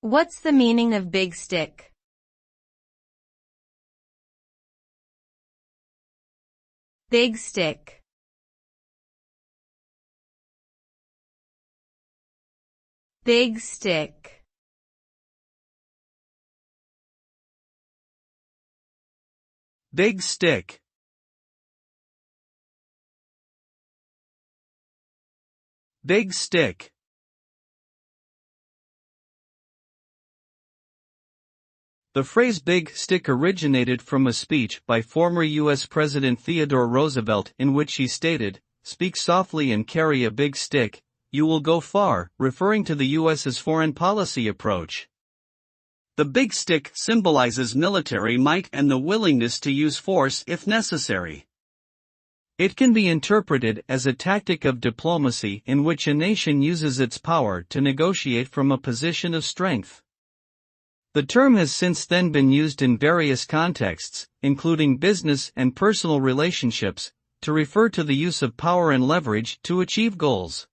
What's the meaning of big stick? Big stick. Big stick. Big stick. Big stick. The phrase big stick originated from a speech by former U.S. President Theodore Roosevelt in which he stated, "Speak softly and carry a big stick, you will go far," referring to the U.S.'s foreign policy approach. The big stick symbolizes military might and the willingness to use force if necessary. It can be interpreted as a tactic of diplomacy in which a nation uses its power to negotiate from a position of strength. The term has since then been used in various contexts, including business and personal relationships, to refer to the use of power and leverage to achieve goals.